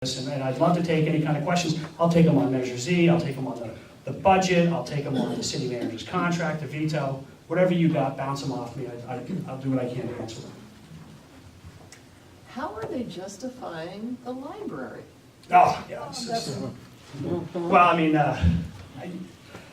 And I'd love to take any kind of questions. I'll take them on Measure Z, I'll take them on the budget, I'll take them on the city manager's contract, the veto, whatever you got, bounce them off me. I'll do what I can to answer them. How are they justifying the library? Oh, yeah. Well, I mean,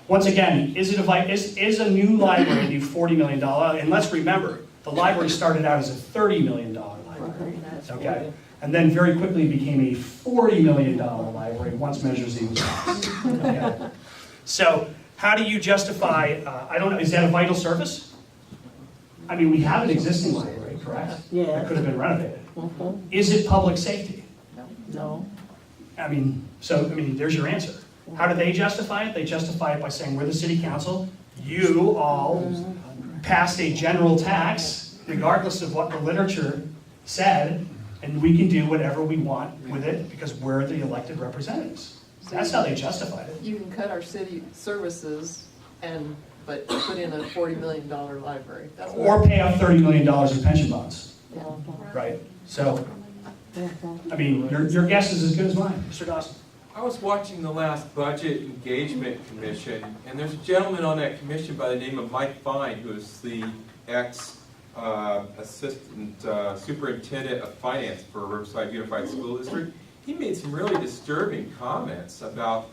once again, is a new library new $40 million? And let's remember, the library started out as a $30 million library. Okay. And then very quickly became a $40 million library once Measure Z was passed. Okay. So how do you justify, I don't know, is that a vital service? I mean, we have an existing library, correct? Yeah. That could have been renovated. Is it public safety? No. I mean, there's your answer. How do they justify it? They justify it by saying, we're the city council, you all passed a general tax, regardless of what the literature said, and we can do whatever we want with it because we're the elected representatives. That's how they justified it. You can cut our city services but put in a $40 million library. That's what Or pay out $30 million in pension bonds, Yeah. right? So, I mean, your guess is as good as mine. Mr. Dawson. I was watching the last Budget Engagement Commission, and there's a gentleman on that commission by the name of Mike Fine, who is the ex-assistant superintendent of finance for Riverside Unified School District. He made some really disturbing comments about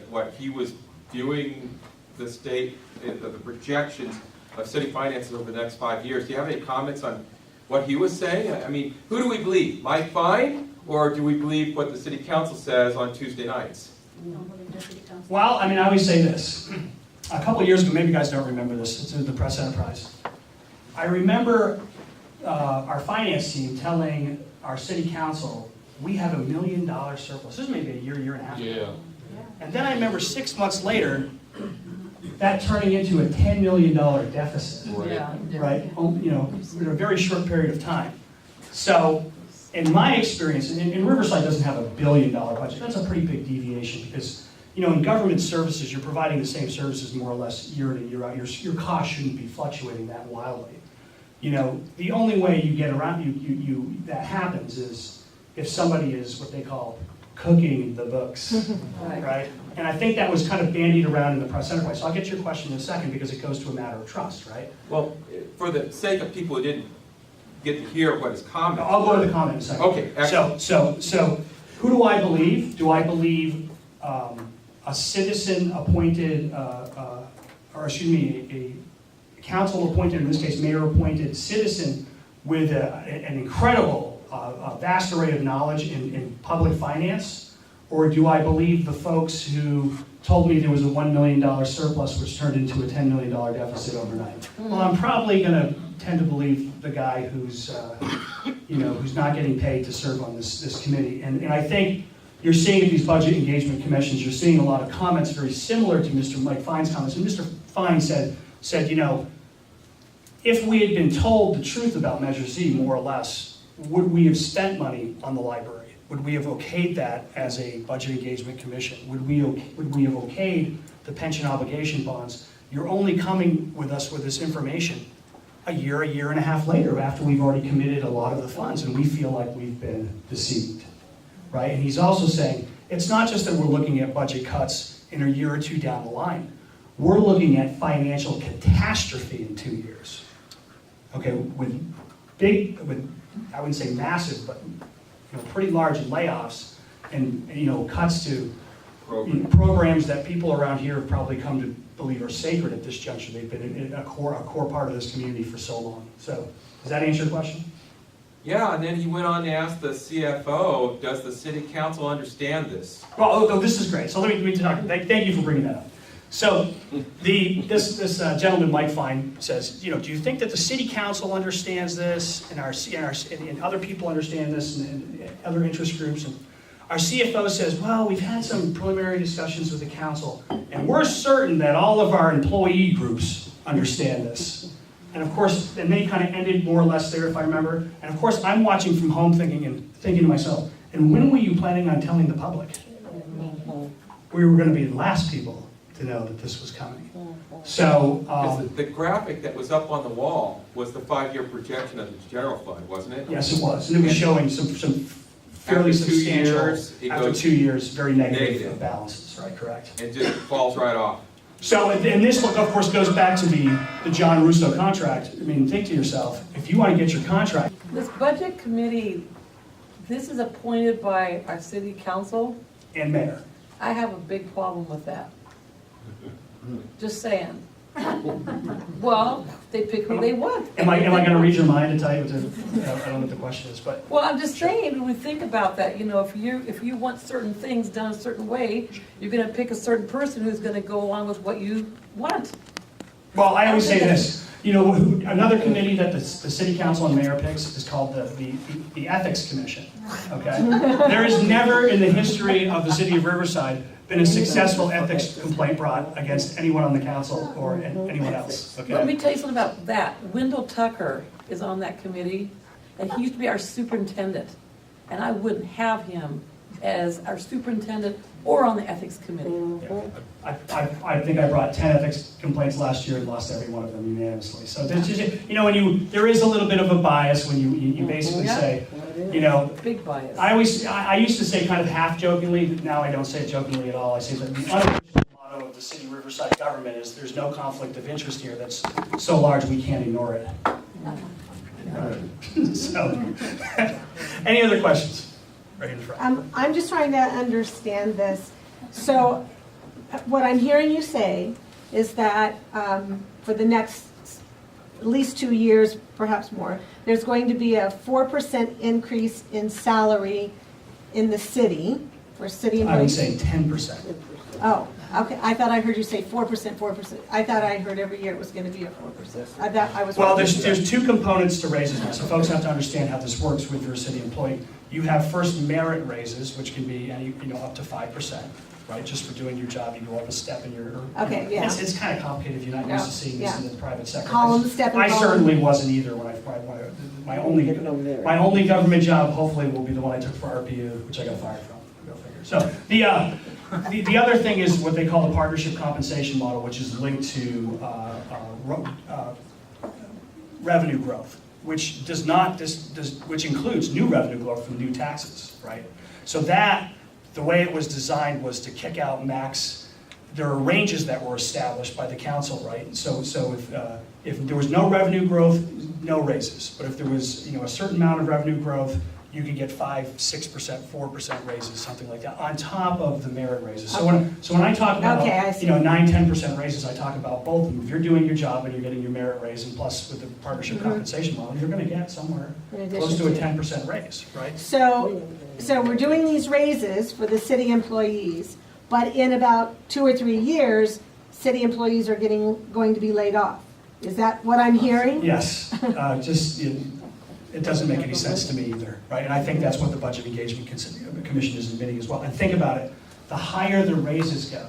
what he was viewing the state, the projections of city finances over the next 5 years. Do you have any comments on what he was saying? I mean, who do we believe, Mike Fine, or do we believe what the city council says on Tuesday nights? Well, I mean, I always say this. A couple of years ago, maybe you guys don't remember this, it's the press enterprise. I remember our finance team telling our city council, we have $1 million surplus. This is maybe a year and a half ago. And then I remember 6 months later, that turning into a $10 million deficit, right? You know, in a very short period of time. So, in my experience, and Riverside doesn't have $1 billion budget. That's a pretty big deviation because, you know, in government services, you're providing the same services more or less year in and year out. Your costs shouldn't be fluctuating that wildly. You know, the only way you get around that happens is if somebody is what they call cooking the books, right? And I think that was kind of bandied around in the press enterprise. So I'll get to your question in a second because it goes to a matter of trust, right? Well, for the sake of people who didn't get to hear what his comment I'll go to the comment in a second. Okay, excellent. So who do I believe? Do I believe a citizen-appointed, or excuse me, a council-appointed, in this case mayor-appointed citizen with an incredible, vast array of knowledge in public finance? Or do I believe the folks who told me there was a $1 million surplus which turned into a $10 million deficit overnight? Well, I'm probably going to tend to believe the guy who's, who's not getting paid to serve on this committee. And I think you're seeing at these budget engagement commissions, you're seeing a lot of comments very similar to Mr. Mike Fine's comments. And Mr. Fine said, you know, if we had been told the truth about Measure Z, more or less, would we have spent money on the library? Would we have okayed that as a budget engagement commission? Would we have okayed the pension obligation bonds? You're only coming with us with this information a year and a half later after we've already committed a lot of the funds and we feel like we've been deceived, right? And he's also saying, it's not just that we're looking at budget cuts in a year or two down the line. We're looking at financial catastrophe in 2 years. Okay, with I wouldn't say massive, but pretty large layoffs and cuts to programs that people around here have probably come to believe are sacred at this juncture. They've been a core part of this community for so long. So, does that answer your question? Yeah, and then he went on to ask the CFO, does the city council understand this? Well, this is great. So let me talk. Thank you for bringing that up. So, this gentleman, Mike Fine, says, do you think that the city council understands this, and and other people understand this, and other interest groups? And our CFO says, well, we've had some preliminary discussions with the council, and we're certain that all of our employee groups understand this. And of course, and they kind of ended more or less there, if I remember. And of course, I'm watching from home thinking to myself, and when were you planning on telling the public? We were going to be the last people to know that this was coming. So the graphic that was up on the wall was the 5-year projection of the general fund, wasn't it? Yes, it was, and it was showing some fairly After 2 substantial. years, it After goes 2 years, very negative negative. balances, right, correct. and just falls right off. So, and this, of course, goes back to the John Russo contract. I mean, think to yourself, if you want to get your contract, This budget committee, this is appointed by our city council. and mayor. I have a big problem with that. Just saying. Well, they pick who they want. Am I going to read your mind and tell you what to, I don't know what the question is, but. Well, I'm just saying, when we think about that, if you want certain things done a certain way, you're gonna pick a certain person who's gonna go along with what you want. Well, I always say this, another committee that the city council and mayor picks is called the Ethics Commission, okay? There has never in the history of the city of Riverside been a successful ethics complaint brought against anyone on the council or anyone else, Let me okay? tell you something about that. Wendell Tucker is on that committee, and he used to be our superintendent. And I wouldn't have him as our superintendent or on the ethics committee. I think I brought 10 ethics complaints last year and lost every one of them unanimously. So there's just, there is a little bit of a bias when you basically Yeah. say, Big bias. I used to say kind of half jokingly, now I don't say it jokingly at all. I say that the unofficial motto of the City of Riverside government is there's no conflict of interest here that's so large we can't ignore it. So, any other questions? Right in front. I'm just trying to understand this. So what I'm hearing you say is that for the next at least 2 years, perhaps more, there's going to be a 4% increase in salary in the city for city I would employees. say 10%. Oh, okay. I thought I heard you say 4%, 4%. I thought I heard every year it was going to be a 4%. I thought I was. Well, there's two components to raises now, so folks have to understand how this works with your city employee. You have first merit raises, which can be up to 5%, right? Just for doing your job, you go up a step in your. Okay, yeah. It's kind of complicated if you're not used to seeing this in the private sector. Column, step, and I column. certainly wasn't either when my only government job hopefully will be the one I took for RPU, which I got fired from. Go figure. So the other thing is what they call the partnership compensation model, which is linked to revenue growth, which which includes new revenue growth from new taxes, right? So the way it was designed was to kick out max. There are ranges that were established by the council, right? So if there was no revenue growth, no raises. But if there was a certain amount of revenue growth, you could get 5%, 6%, 4% raises, something like that, on top of the merit raises. So when I talk about Okay, I see. 9, 10% raises, I talk about both of them. If you're doing your job and you're getting your merit raise, and plus with the partnership compensation model, you're going to get somewhere In addition close to a to- 10% raise, right? So we're doing these raises for the city employees, but in about 2 or 3 years, city employees are going to be laid off. Is that what I'm hearing? Yes, it doesn't make any sense to me either, right? And I think that's what the Budget Engagement Commission is admitting as well. And think about it, the higher the raises go,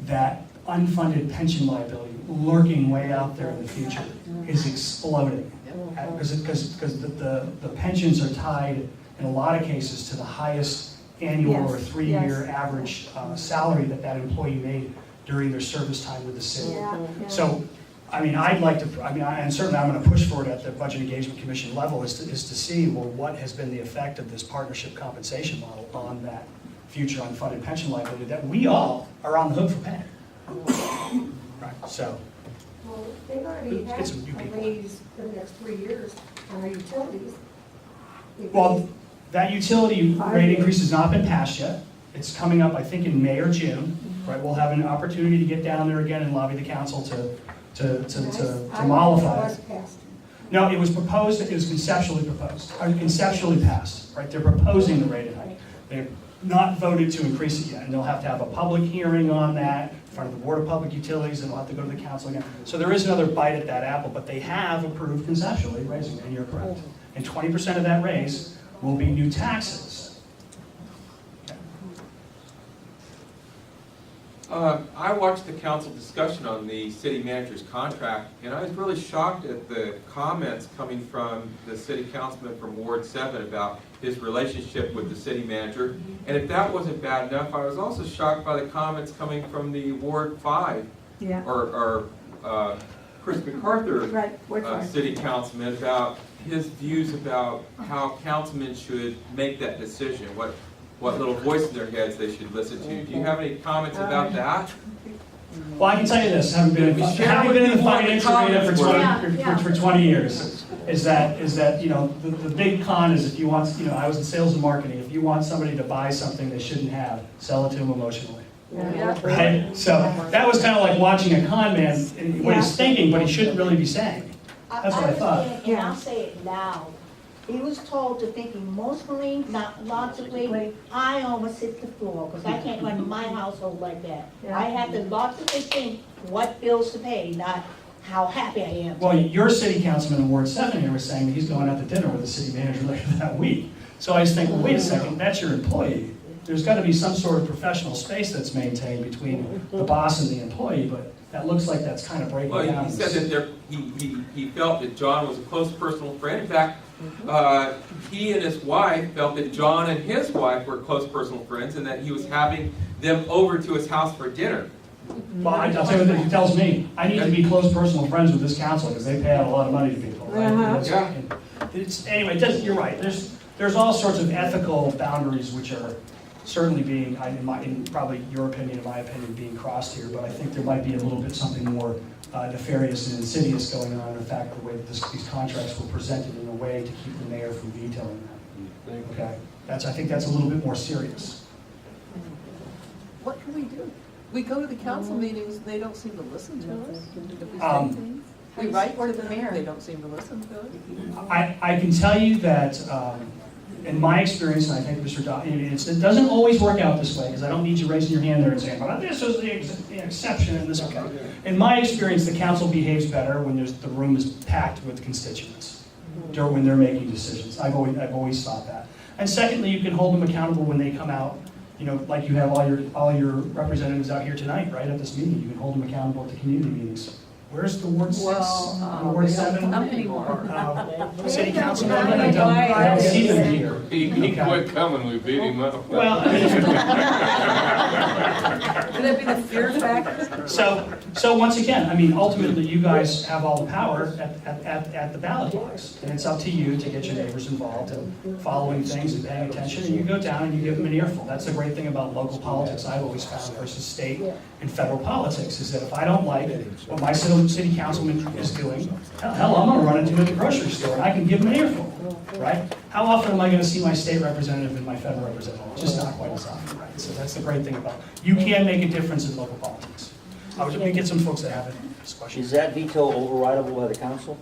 that unfunded pension liability lurking way out there in the future is exploding. Because the pensions are tied, in a lot of cases, to the highest annual or Yes, 3-year yes. average salary that employee made during their service time with the city. Yeah. So, and certainly I'm going to push for it at the Budget Engagement Commission level is to see, well, what has been the effect of this partnership compensation model on that future unfunded pension liability that we all are on the hook for paying. Right, so, Well, they've already Get had some new a people. raise for the next 3 years on our utilities. well, that utility rate increase has not been passed yet. It's coming up, I think, in May or June, right? We'll have an opportunity to get down there again and lobby the council to mollify it. No, it was proposed, it was conceptually proposed, or conceptually passed, right? They're proposing the rate hike. They've not voted to increase it yet, and they'll have to have a public hearing on that in front of the Board of Public Utilities, and they'll have to go to the council again. So there is another bite at that apple, but they have approved conceptually raising it, and you're correct. And 20% of that raise will be new taxes. I watched the council discussion on the city manager's contract, and I was really shocked at the comments coming from the city councilman from Ward 7 about his relationship with the city manager. And if that wasn't bad enough, I was also shocked by the comments coming from the Ward 5 Yeah. or Chris MacArthur, Right, word for it. city councilman, about his views about how councilmen should make that decision, what little voice in their heads they should listen to. Do you have any comments about that? Well, I can tell you this, having been in the finance arena for 20 years, is that, you know, the big con is if you want, you know, I was in sales and marketing, if you want somebody to buy something they shouldn't have, sell it to them emotionally. Yeah. Right? So that was kind of like watching a con man, what he's thinking, but he shouldn't really be saying. That's what I thought. And I'll say it loud. He was told to think emotionally, not logically. I almost hit the floor, because I can't run my household like that. Yeah. I have to logically think what bills to pay, not how happy I am. Well, your city councilman in Ward 7 here was saying that he's going out to dinner with the city manager later that week. So I was thinking, well, wait a second, that's your employee. There's got to be some sort of professional space that's maintained between the boss and the employee, but that looks like that's kind of breaking Well, down. he said that he felt that John was a close personal friend. In fact, he and his wife felt that John and his wife were close personal friends, and that he was having them over to his house for dinner. Well, I'll tell you what he tells me. I need to be close personal friends with this council because they pay out a lot of money to people. Right? Yeah. Anyway, you're right. There's all sorts of ethical boundaries which are certainly being, in probably your opinion, in my opinion, being crossed here. But I think there might be a little bit something more nefarious and insidious going on in the fact the way that these contracts were presented in a way to keep the mayor from vetoing them. Okay, I think that's a little bit more serious. What can we do? We go to the council meetings, they don't seem to listen to us. If we say Um, things, we write to the mayor, they don't seem to listen to us. I can tell you that in my experience, and I think Mr. It doesn't always work out this way, because I don't need you raising your hand there and saying, well, this is the exception and this, okay. In my experience, the council behaves better when the room is packed with constituents, or when they're making decisions. I've always thought that. And secondly, you can hold them accountable when they come out, you know, like you have all your representatives out here tonight, right, at this meeting. You can hold them accountable at the community meetings. Where's the Ward 6? Ward 7? Not anymore. City council? I don't see them here. He quit coming, we beat him up. Well, I mean, Could that be the fear factor? so once again, I mean, ultimately, you guys have all the power at the ballot box. And it's up to you to get your neighbors involved and following things and paying attention. And you go down and you give them an earful. That's the great thing about local politics I've always found versus state and federal politics, is that if I don't like what my city councilman is doing, hell, I'm gonna run into him at the grocery store and I can give him an earful, right? How often am I gonna see my state representative and my federal representative? Just not quite as often, right? So that's the great thing about it. You can make a difference in local politics. Let me get some folks that have this question. Is that veto overridable by the council?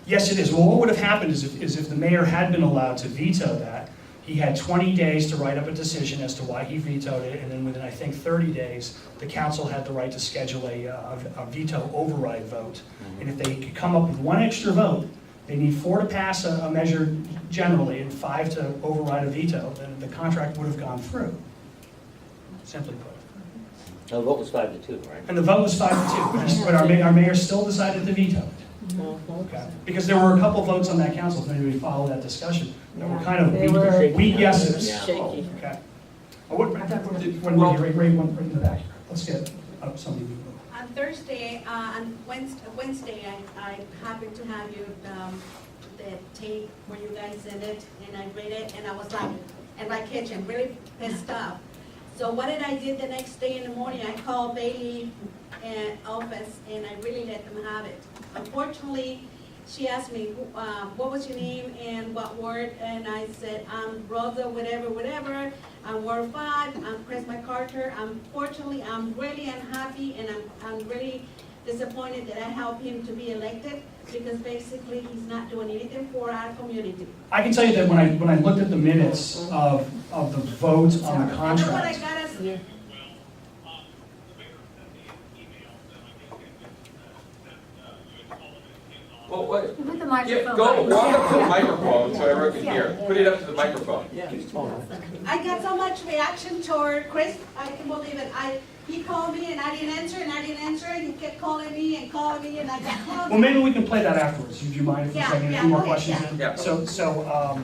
Yes, it is. Well, what would have happened is if the mayor had been allowed to veto that, he had 20 days to write up a decision as to why he vetoed it, and then within, I think, 30 days, the council had the right to schedule a veto override vote. And if they could come up with one extra vote, they need 4 to pass a measure generally and 5 to override a veto, then the contract would have gone through, simply put. No, the vote was 5-2, right? And the vote was 5-2, but our mayor still decided to veto it. Okay. Because there were a couple votes on that council, if anybody followed that discussion, that were kind of weak yeses. Shaky. Okay. Right in the back here. Let's get up somebody. On Thursday, on Wednesday, I happened to have you, the tape where you guys sent it, and I read it, and I was like, in my kitchen, really pissed off. So what did I do the next day in the morning? I called Bailey office, and I really let them have it. Unfortunately, she asked me, what was your name and what ward? And I said, I'm Rosa, whatever. I'm Ward 5, I'm Chris MacArthur. Unfortunately, I'm really unhappy, and I'm really disappointed that I helped him to be elected, because basically he's not doing anything for our community. I can tell you that when I looked at the minutes of the vote on the contract. You know what I got us? Well, what? With the Yeah, microphone. go walk up to the microphone so everyone can hear. Put it up to the microphone. I got so much reaction toward Chris, I can believe it. He called me and I didn't answer, and he kept calling me, and I got called. Well, maybe we can play that afterwards. Do you mind if we bring a few more go ahead, questions in? yeah. So,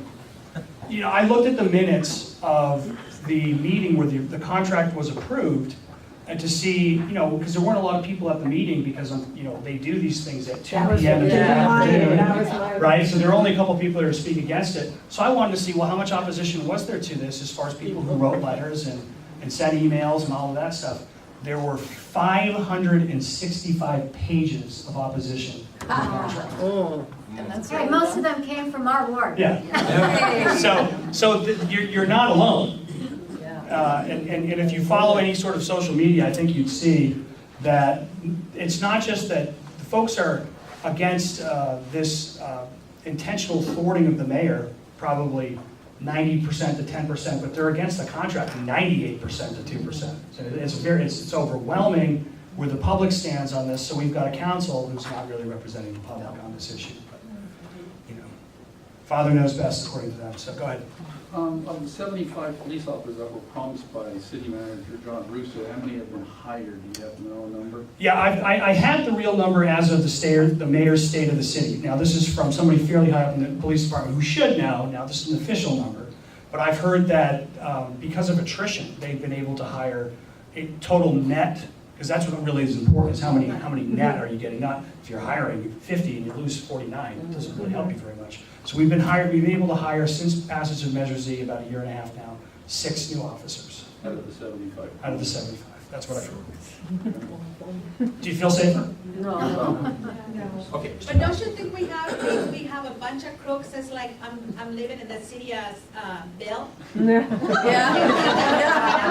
you know, I looked at the minutes of the meeting where the contract was approved, and to see, you know, because there weren't a lot of people at the meeting because, you know, they do these things at 2 That was p.m. in the afternoon, that was my. right? So there are only a couple people that are speaking against it. So I wanted to see, well, how much opposition was there to this as far as people who wrote letters and sent emails and all of that stuff. There were 565 pages of opposition to the contract. And that's Hey, most of them came from our ward. Yeah. You're not alone. And if you follow any sort of social media, I think you'd see that it's not just that the folks are against this intentional thwarting of the mayor, probably 90% to 10%, but they're against the contract 98% to 2%. So it's overwhelming where the public stands on this. So we've got a council who's not really representing the public on this issue. But, you know, Father knows best according to them. So go ahead. Of the 75 police officers that were promised by City Manager John Russo, how many have been hired? Do you have to know a number? Yeah, I had the real number as of the mayor's state of the city. Now, this is from somebody fairly high up in the police department who should know. Now, this is an official number. But I've heard that because of attrition, they've been able to hire a total net, because that's what really is important, is how many net are you getting? Not if you're hiring 50 and you lose 49, it doesn't really help you very much. So we've been able to hire, since passage of Measure Z about a year and a half now, 6 new officers. Out of the 75? Out of the 75. That's what I heard. Do you feel safer? No. Okay. But don't you think we have a bunch of crooks? It's like I'm living in the city as Bill. I'm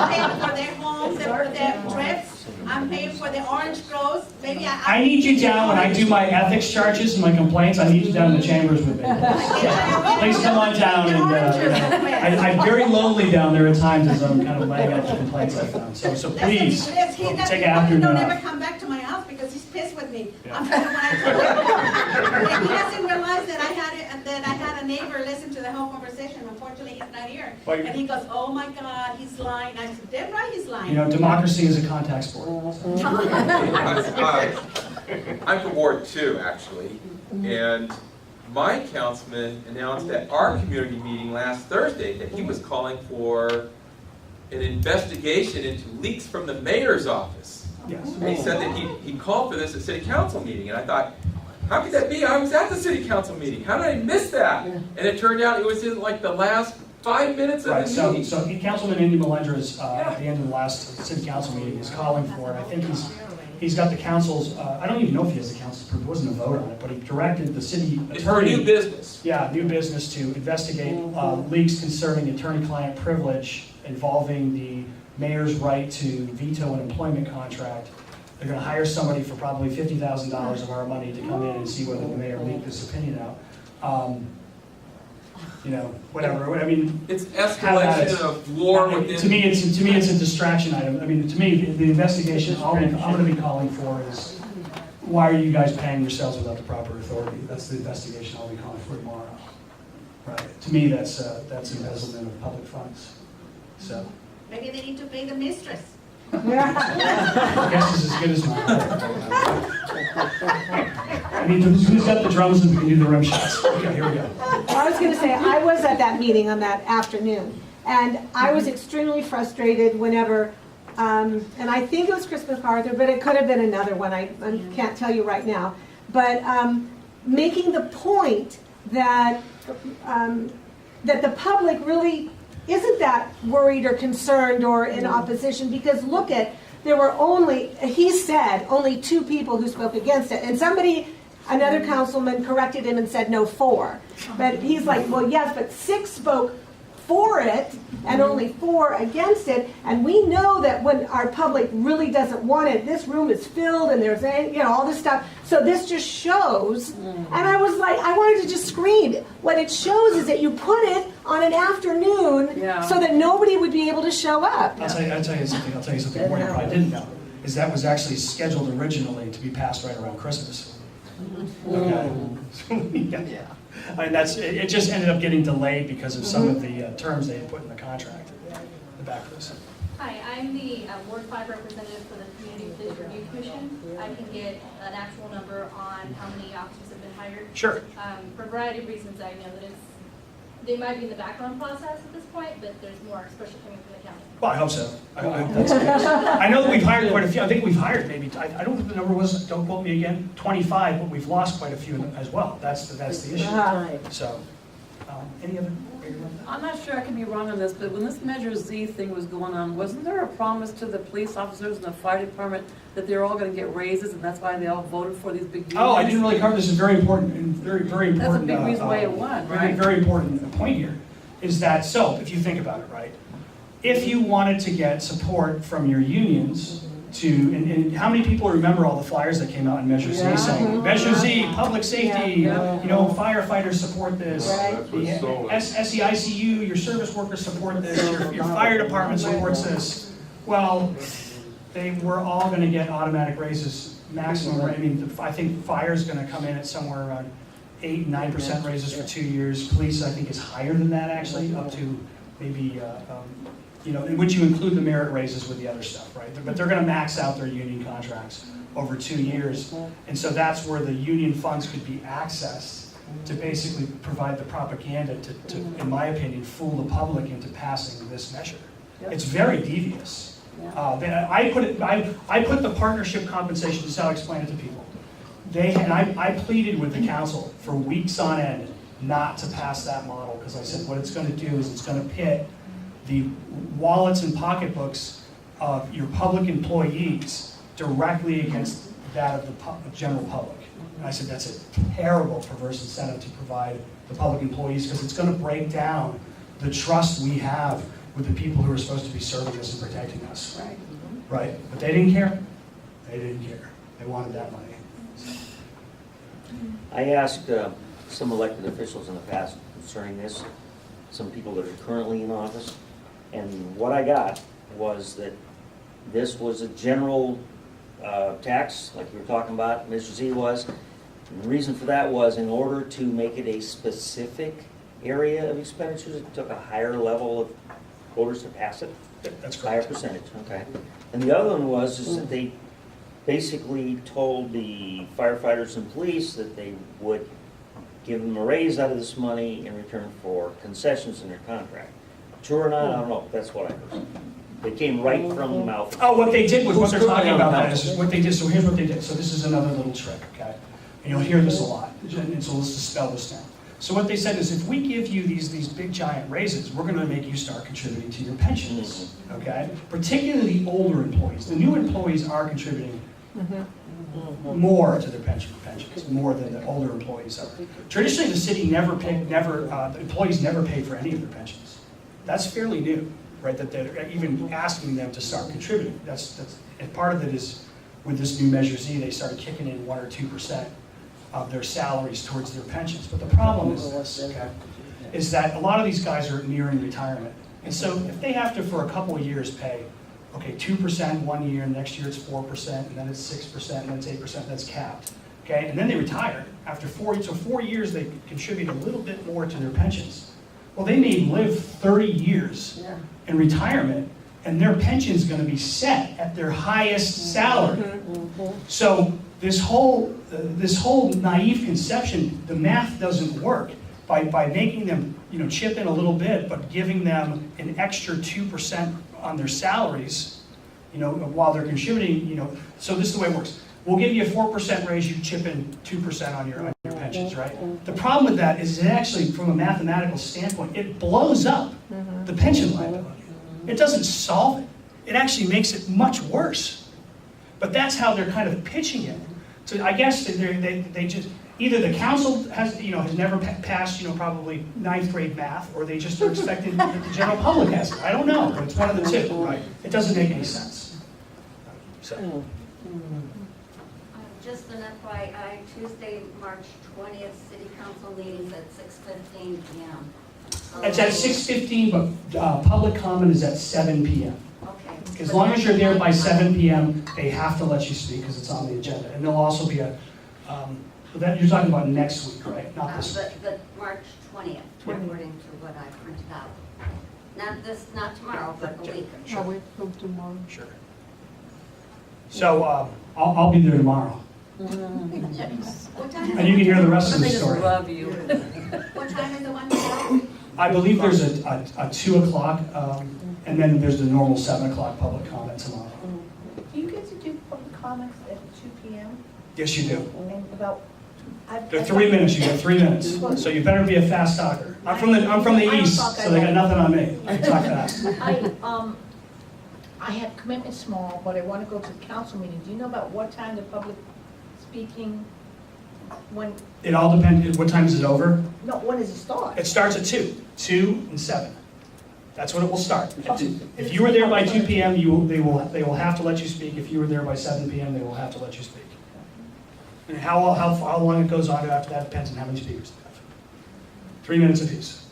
paying for their homes, for their trips. I'm paying for the orange grows. Maybe I need you down when I do my ethics charges and my complaints. I need you down in the chambers with me. Please come on down. And I'm very lonely down there at times as I'm kind of laying out the complaints I found. So please take after Don't me. ever come back to my house because he's pissed with me. I'm trying to when I told him. He doesn't realize that I had a neighbor listen to the whole conversation. Unfortunately, he's not here. And he goes, "Oh my God, he's lying." I said, "Damn right, he's lying." You know, democracy is a contact sport. I'm from Ward 2, actually, and my councilman announced at our community meeting last Thursday that he was calling for an investigation into leaks from the mayor's office. Yes. And he said that he called for this at city council meeting, and I thought, how could that be? I was at the city council meeting. How did I miss that? And it turned out it was in like the last 5 minutes of Right, the meeting. so Councilman Indy Melendres, at the end of the last city council meeting, is calling for it. I think he's got the council's, I don't even know if he has the council's approval, there wasn't a vote on it, but he directed the city attorney. It's for new business. Yeah, new business to investigate leaks concerning attorney-client privilege involving the mayor's right to veto an employment contract. They're going to hire somebody for probably $50,000 of our money to come in and see whether the mayor leaked this opinion out. You know, whatever. I mean, It's escalation of war within. to me, it's a distraction item. I mean, to me, the investigation I'm going to be calling for is, why are you guys paying yourselves without the proper authority? That's the investigation I'll be calling for tomorrow. Right. To me, that's embezzlement of public funds. So. Maybe they need to pay the mistress. I guess this is as good as mine. I mean, who's got the drums and we can do the rim shots? Okay, here we go. Well, I was going to say, I was at that meeting on that afternoon, and I was extremely frustrated whenever, and I think it was Chris MacArthur, but it could have been another one, I can't tell you right now, but making the point that, that the public really isn't that worried or concerned or in opposition, because look there were only, he said, only 2 people who spoke against it. And another councilman corrected him and said, no, 4. But he's like, well, yes, but 6 spoke for it and only 4 against it. And we know that when our public really doesn't want it, this room is filled and there's, all this stuff. So this just shows, and I was like, I wanted to just scream. What it shows is that you put it on an afternoon so that nobody would be able to show up. I'll tell you something more you probably didn't know, is that was actually scheduled originally to be passed right around Christmas. Okay. Yeah. I mean, it just ended up getting delayed because of some of the terms they had put in the contract. The back of this. Hi, I'm the Ward 5 representative for the Community Police Review Commission. I can get an actual number on how many officers have been hired. Sure. For a variety of reasons, I know that it's they might be in the background process at this point, but there's more expression coming from the county. Well, I hope so. I hope that's the case. I know that we've hired quite a few. I think we've hired maybe, I don't know what the number was, don't quote me again, 25, but we've lost quite a few as well. That's the issue. So, any other? I'm not sure, I could be wrong on this, but when this Measure Z thing was going on, wasn't there a promise to the police officers and the fire department that they're all gonna get raises, and that's why they all voted for these big unions? Oh, I didn't really cover this. Is very important and very important. That's a big reason why it won, Very, right? very important point here is that, so if you think about it, right? If you wanted to get support from your unions to, and how many people remember all the flyers that came out in Measure Z saying, Measure Z, public safety, you know, firefighters support this. That's what's so. SEICU, your service workers support this, your fire department supports this. Well, they were all gonna get automatic raises, maximum, I mean, I think fire's gonna come in at somewhere around 8-9% raises for 2 years. Police, I think, is higher than that actually, up to maybe, you know, in which you include the merit raises with the other stuff, right? But they're gonna max out their union contracts over 2 years. And so that's where the union funds could be accessed to basically provide the propaganda to, in my opinion, fool the public into passing this measure. It's very devious. I put the partnership compensation, this is how I explain it to people. I pleaded with the council for weeks on end not to pass that model, because I said what it's gonna do is it's gonna pit the wallets and pocketbooks of your public employees directly against that of the general public. And I said that's a terrible, perverse incentive to provide the public employees, because it's going to break down the trust we have with the people who are supposed to be serving us and protecting us. Right. Right? But they didn't care. They didn't care. They wanted that money. I asked some elected officials in the past concerning this, some people that are currently in office, and what I got was that this was a general tax, like we were talking about, Mr. Z was. And the reason for that was in order to make it a specific area of expenditures, it took a higher level of voters to pass it. That's Higher correct. percentage, okay. And the other one was is that they basically told the firefighters and police that they would give them a raise out of this money in return for concessions in their contract. True or not, I don't know, that's what I heard. They came right from the mouth. Oh, what they did was, what they're Who's talking currently on about that council? is what they did. So here's what they did. So this is another little trick, okay? And you'll hear this a lot. And so let's just spell this down. So what they said is, if we give you these big giant raises, we're going to make you start contributing to your pensions, okay? Particularly the older employees. The new employees are contributing more to their pensions, more than the older employees are. Traditionally, the city the employees never paid for any of their pensions. That's fairly new, right? That they're even asking them to start contributing. And part of it is with this new Measure Z, they started kicking in 1 or 2% of their salaries towards their pensions. But the problem is this, okay, is that a lot of these guys are nearing retirement. And so if they have to, for a couple of years, pay, okay, 2% 1 year, next year it's 4%, and then it's 6%, and then it's 8%, that's capped. Okay, and then they retire. After 4 years, they contribute a little bit more to their pensions. Well, they may live 30 years in retirement, and their pension's going to be set at their highest salary. So this whole naive conception, the math doesn't work. By making them, chip in a little bit, but giving them an extra 2% on their salaries, while they're contributing, so this is the way it works. We'll give you a 4% raise, you chip in 2% on your pensions, right? The problem with that is it actually, from a mathematical standpoint, it blows up the pension liability. It doesn't solve it. It actually makes it much worse. But that's how they're kind of pitching it. So I guess they just, either the council has never passed, probably 9th grade math, or they just are expecting that the general public has it. I don't know, but it's one of the two, right? It doesn't make any sense. So. Just an FYI, Tuesday, March 20th, city council meetings at 6:15 p.m. It's at 6:15, but public comment is at 7 p.m. Okay. As long as you're there by 7 p.m., they have to let you speak because it's on the agenda. And there'll also be a, that you're talking about next week, right? Not this week. But March 20th, according to what I printed out. Not tomorrow, but a week. Sure. I'll wait till tomorrow. Sure. So I'll be there tomorrow. What time is And you can hear the rest of the They just story. love you. What time is the one tomorrow? I believe there's a 2 o'clock, and then there's the normal 7 o'clock public comment tomorrow. Do you get to do public comments at 2 p.m.? Yes, you do. And about, There are 3 minutes, you get 3 minutes, so you better be a fast talker. I'm from the east, so they got nothing on me. I can talk fast. I have commitments tomorrow, but I want to go to the council meeting. Do you know about what time the public speaking, when, It all depends, what time is it over? no, when does it start? It starts at 2 and 7. That's when it will start. If you were there by 2 p.m., they will have to let you speak. If you were there by 7 p.m., they will have to let you speak. And how long it goes on after that depends on how many speakers they have. 3 minutes apiece.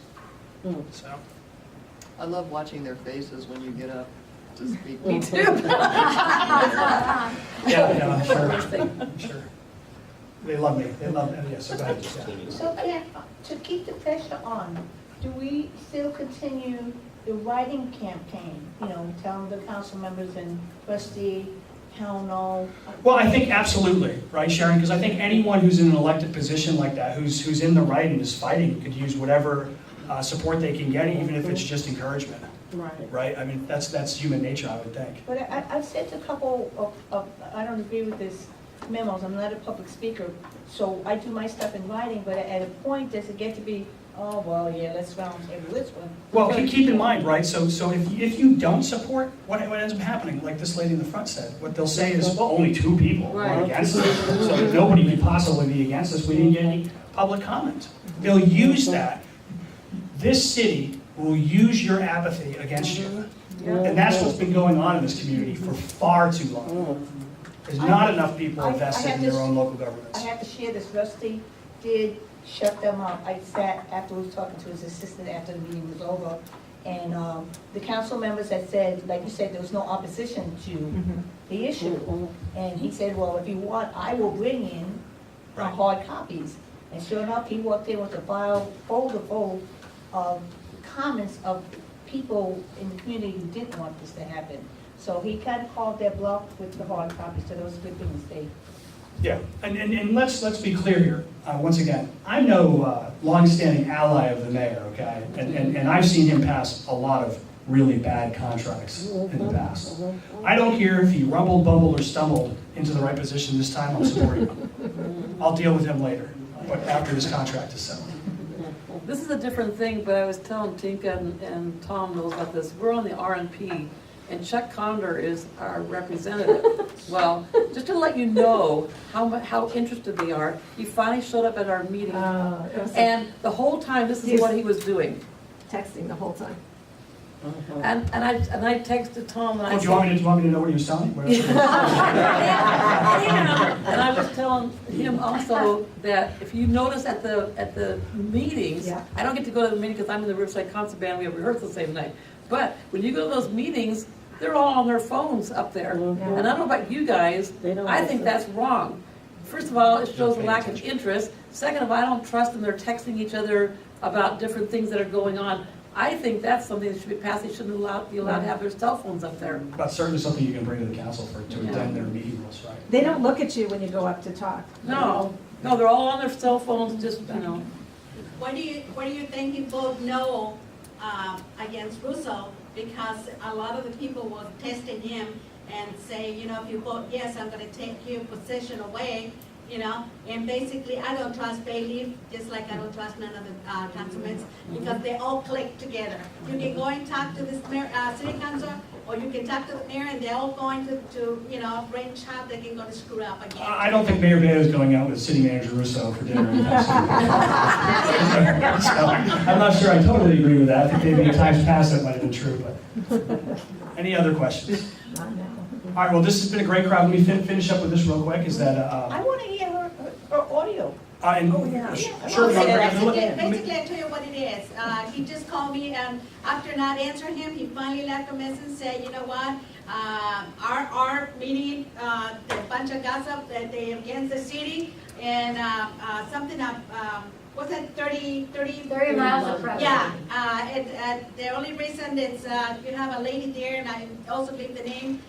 So. I love watching their faces when you get up to speak. Me too. Yeah, I'm sure. They love me. They love me. Yes, so go ahead. Yeah. So Ken, to keep the pressure on, do we still continue the writing campaign? You know, telling the council members and trustee, town know? Well, I think absolutely, right, Sharon? Because I think anyone who's in an elected position like that, who's in the right and is fighting, could use whatever support they can get, even if it's just encouragement. Right? I mean, that's human nature, I would think. But I've said to a couple of, I don't agree with this memos, I'm not a public speaker, so I do my stuff in writing, but at a point, does it get to be, oh, well, yeah, let's round table this one? Well, keep in mind, right, so if you don't support, what ends up happening, like this lady in the front said, what they'll say is, well, only 2 people were against us, so nobody could possibly be against us, we didn't get any public comment. They'll use that. This city will use your apathy against you. And that's what's been going on in this community for far too long. There's not enough people invested in their own local governments. I have to share this, Rusty did shut them up. I sat afterwards talking to his assistant after the meeting was over, and the council members had said, like you said, there was no opposition to the issue. And he said, well, if you want, I will bring in hard copies. And sure enough, he walked in with a folder full of comments of people in the community who didn't want this to happen. So he kind of called their bluff with the hard copies, so those good things they. Yeah, and let's be clear here. Once again, I'm no longstanding ally of the mayor, okay? And I've seen him pass a lot of really bad contracts in the past. I don't care if he rumbled, bumbled, or stumbled into the right position this time, I'll support him. I'll deal with him later, but after this contract is settled. This is a different thing, but I was telling Tinka and Tom knows about this. We're on the RNP, and Chuck Condor is our representative. Well, just to let you know how interested they are, he finally showed up at our meeting, and the whole time this is what he was doing. Texting the whole time. And I texted Tom and I Do you want me to know what he was telling me? and I was telling him also that if you notice at the meetings, I don't get to go to the meeting because I'm in the Riverside Concert Band, we have rehearsal the same night. But when you go to those meetings, they're all on their phones up there. And I don't know about you guys, I think that's wrong. First of all, it shows a lack of interest. Second of all, I don't trust them, they're texting each other about different things that are going on. I think that's something that should be passed. They shouldn't be allowed to have their cell phones up there. But certainly something you can bring to the council to attend their meetings, right? They don't look at you when you go up to talk. No, they're all on their cell phones, just, What do you think you vote no against Russo? Because a lot of the people were testing him and say, if you vote yes, I'm going to take your position away. And basically I don't trust Bailey, just like I don't trust none of the councilmen, because they all click together. You can go and talk to this mayor, city council, or you can talk to the mayor, and they're all going to range how they can go to screw up again. I don't think Mayor Bailey is going out with City Manager Russo for dinner anytime soon. So, I'm not sure I totally agree with that. I think maybe in times past that might have been true, but any other questions? All right, well, this has been a great crowd. Let me finish up with this real quick. Is that I want to hear her audio. Sure. Basically, I tell you what it is. He just called me, and after not answering him, he finally left a message and said, you know what, our meeting, the bunch of gossip that they against the city, and something what's that, 30 miles of pressure. Yeah, the only reason is you have a lady there, and I also gave the name,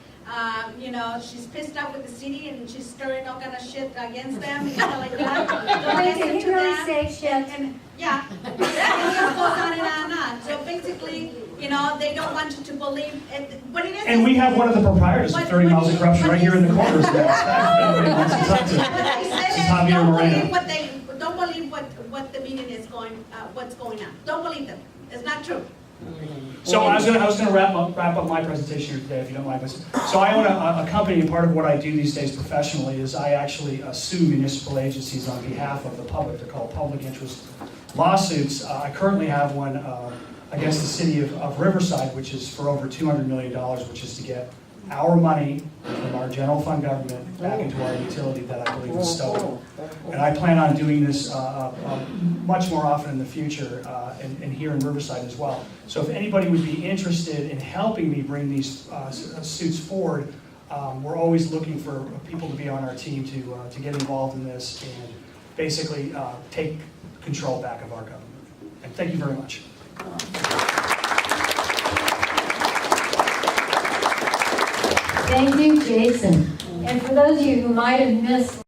you know, she's pissed off with the city and she's stirring all kind of shit against them, you know, like that. Don't Wait, listen did to he really them. say shit? And, yeah, that goes on and on and on. So basically, you know, they don't want you to believe it, what it is. And we have one of the proprietors of 30 Miles of Corruption right here in the corner. So everybody wants to talk to. This is Javier Moreno. Don't believe what the meeting is what's going on. Don't believe them. It's not true. So I was gonna wrap up my presentation here today, if you don't mind. So I own a company, and part of what I do these days professionally is I actually sue municipal agencies on behalf of the public. They're called public interest lawsuits. I currently have one against the City of Riverside, which is for over $200 million, which is to get our money from our general fund government back into our utility that I believe is stolen. And I plan on doing this much more often in the future, and here in Riverside as well. So if anybody would be interested in helping me bring these suits forward, we're always looking for people to be on our team to get involved in this and basically take control back of our government. And thank you very much. Thank you, Jason. And for those of you who might have missed